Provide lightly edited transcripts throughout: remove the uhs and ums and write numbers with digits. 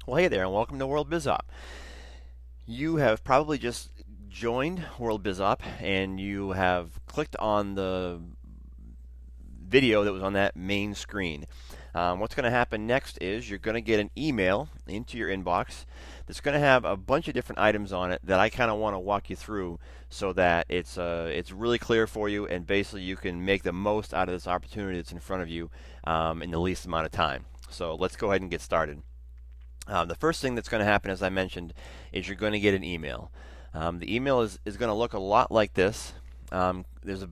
Well, hey there, and welcome to World Biz Op. You have probably just joined World Biz Op, and you have clicked on the video that was on that main screen. What's going to happen next is you're going to get an email into your inbox that's going to have a bunch of different items on it that I kind of want to walk you through so that it's really clear for you, and basically you can make the most out of this opportunity that's in front of you in the least amount of time. So let's go ahead and get started. The first thing that's going to happen, as I mentioned, is you're going to get an email. The email is going to look a lot like this. There's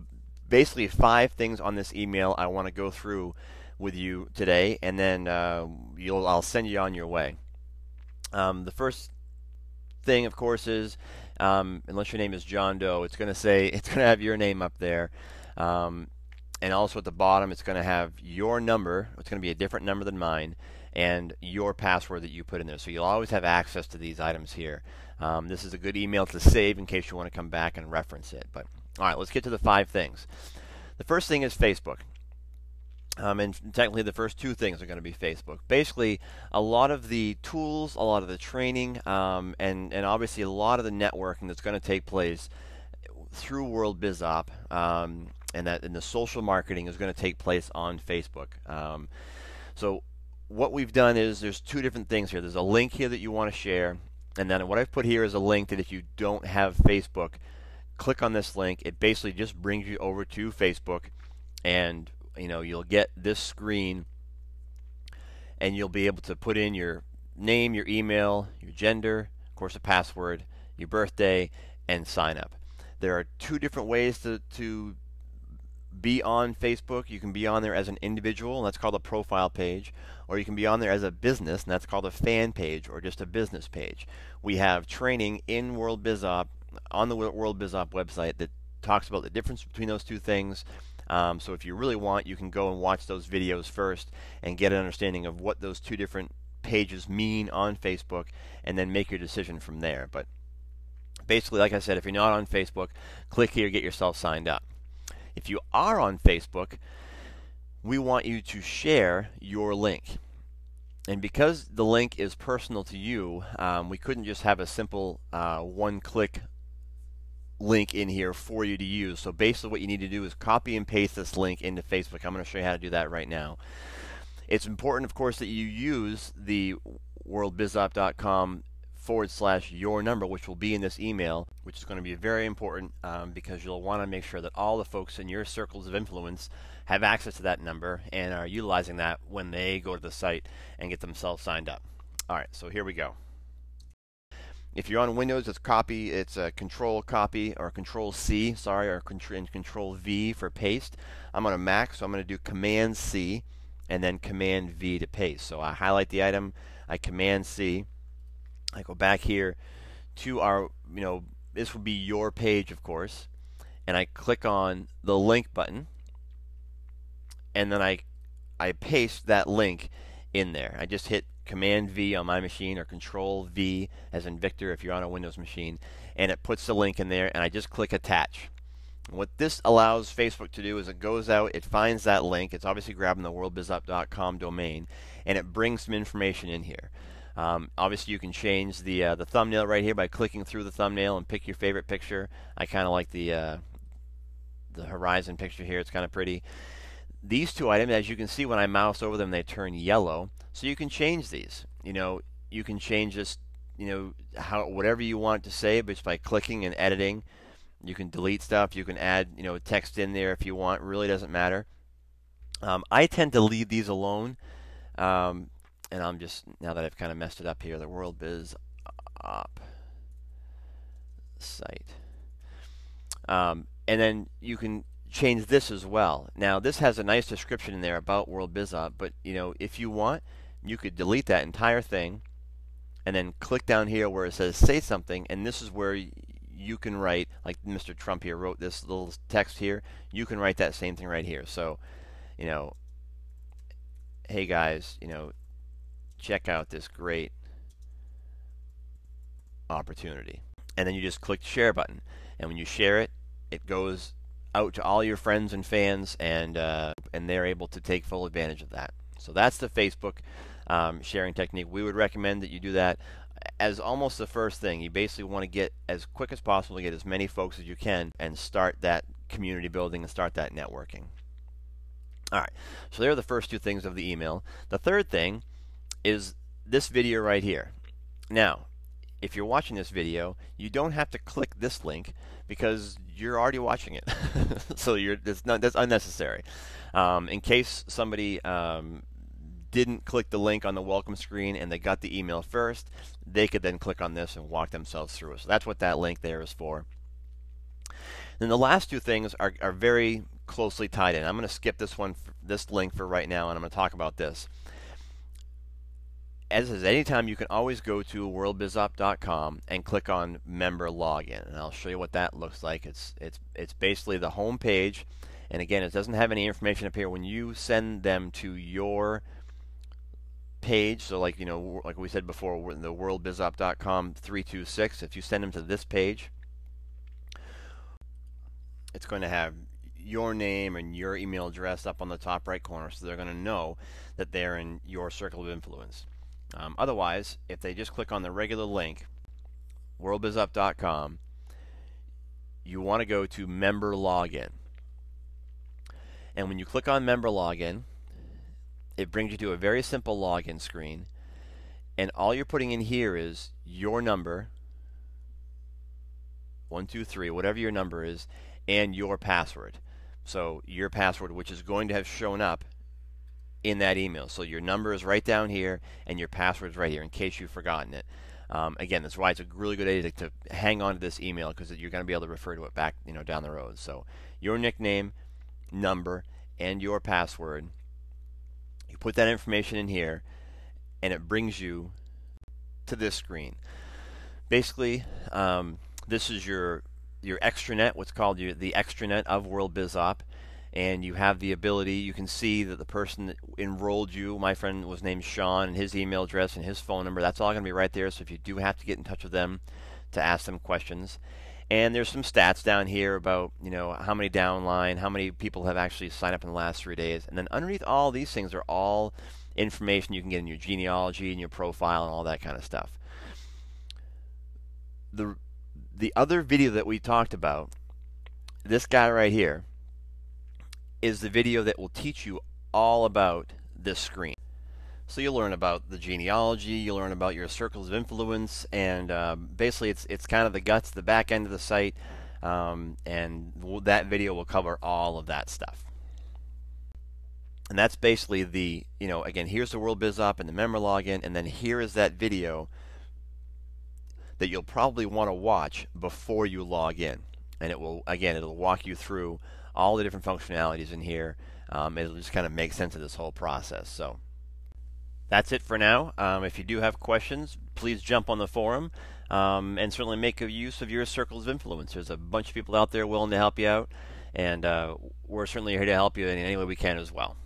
basically 5 things on this email I want to go through with you today, and then I'll send you on your way. The first thing, of course, is unless your name is John Doe, it's going to have your name up there. And also at the bottom, it's going to have your number. It's going to be a different number than mine, and your password that you put in there. So you'll always have access to these items here. This is a good email to save in case you want to come back and reference it. But all right, let's get to the 5 things. The first thing is Facebook. And technically the first 2 things are going to be Facebook. Basically, a lot of the tools, a lot of the training, and obviously a lot of the networking that's going to take place through World Biz Op, and the social marketing is going to take place on Facebook. So what we've done is there's 2 different things here. There's a link here that you want to share, and then what I've put here is a link that if you don't have Facebook, click on this link. It basically just brings you over to Facebook, and you'll get this screen, and you'll be able to put in your name, your email, your gender, of course a password, your birthday, and sign up. There are 2 different ways to be on Facebook. You can be on there as an individual, and that's called a profile page, or you can be on there as a business, and that's called a fan page or just a business page. We have training in World Biz Op on the World Biz Op website that talks about the difference between those 2 things. So if you really want, you can go and watch those videos first and get an understanding of what those 2 different pages mean on Facebook, and then make your decision from there. But basically, like I said, if you're not on Facebook, click here, get yourself signed up. If you are on Facebook, we want you to share your link. And because the link is personal to you, we couldn't just have a simple one-click link in here for you to use. So basically what you need to do is copy and paste this link into Facebook. I'm going to show you how to do that right now. It's important, of course, that you use the worldbizop.com/your number, which will be in this email, which is going to be very important because you'll want to make sure that all the folks in your circles of influence have access to that number and are utilizing that when they go to the site and get themselves signed up. All right, so here we go. If you're on Windows, it's a Control Copy or Control C, sorry, or Control V for paste. I'm on a Mac, so I'm going to do Command C and then Command V to paste. So I highlight the item, I Command C, I go back here to our, this would be your page, of course, and I click on the link button, and then I paste that link in there. I just hit Command V on my machine, or Control V as in Victor if you're on a Windows machine, and it puts the link in there, and I just click attach. What this allows Facebook to do is it goes out, it finds that link, it's obviously grabbing the worldbizop.com domain, and it brings some information in here. Obviously you can change the thumbnail right here by clicking through the thumbnail and pick your favorite picture. I kind of like the horizon picture here, it's kind of pretty. These 2 items, as you can see when I mouse over them, they turn yellow. So you can change these. You can change this, whatever you want to say, but just by clicking and editing. You can delete stuff. You can add, text in there if you want. It really doesn't matter. I tend to leave these alone. And I'm just, now that I've kind of messed it up here, the World Biz Op site. And then you can change this as well. Now this has a nice description in there about World Biz Op, but if you want, you could delete that entire thing and then click down here where it says say something, and this is where you can write, like Mr. Trump here wrote this little text here, you can write that same thing right here. So hey guys, check out this great opportunity, and then you just click the share button, and when you share it, it goes out to all your friends and fans, and they're able to take full advantage of that. So that's the Facebook. sharing technique. We would recommend that you do that as almost the first thing. You basically want to get as quick as possible to get as many folks as you can and start that community building and start that networking. All right, so there are the first two things of the email. The third thing is this video right here. Now, if you're watching this video, you don't have to click this link because you're already watching it. So that's unnecessary. In case somebody didn't click the link on the welcome screen and they got the email first, they could then click on this and walk themselves through it. So that's what that link there is for. Then the last two things are very closely tied in. I'm going to skip this link for right now, and I'm going to talk about this. As is, anytime you can always go to worldbizop.com and click on member login, and I'll show you what that looks like. It's basically the home page, and again, it doesn't have any information up here. When you send them to your page, so like like we said before, the worldbizop.com 326, if you send them to this page, it's going to have your name and your email address up on the top right corner, so they're going to know that they're in your circle of influence. Otherwise, if they just click on the regular link, worldbizop.com, you want to go to member login. And when you click on member login, it brings you to a very simple login screen. And all you're putting in here is your number, 123, whatever your number is, and your password. So your password, which is going to have shown up in that email. So your number is right down here, and your password is right here, in case you've forgotten it. Again, that's why it's a really good idea to hang on to this email, because you're going to be able to refer to it back, down the road. So your nickname, number, and your password. You put that information in here, and it brings you to this screen. Basically, this is your extranet, what's called the extranet of World Biz Op. And you have the ability, you can see that the person that enrolled you, my friend was named Sean, and his email address and his phone number, that's all going to be right there. So if you do have to get in touch with them to ask them questions. And there's some stats down here about, how many downline, how many people have actually signed up in the last 3 days. And then underneath all these things are all information you can get in your genealogy and your profile and all that kind of stuff. The other video that we talked about, this guy right here, is the video that will teach you all about this screen. So you'll learn about the genealogy, you'll learn about your circles of influence, and basically it's kind of the guts, the back end of the site, and that video will cover all of that stuff. And that's basically again, here's the World Biz Op and the member login, and then here is that video that you'll probably want to watch before you log in. And it'll walk you through all the different functionalities in here. It'll just kind of make sense of this whole process. So that's it for now. If you do have questions, please jump on the forum, and certainly make use of your circles of influence. There's a bunch of people out there willing to help you out, and we're certainly here to help you in any way we can as well.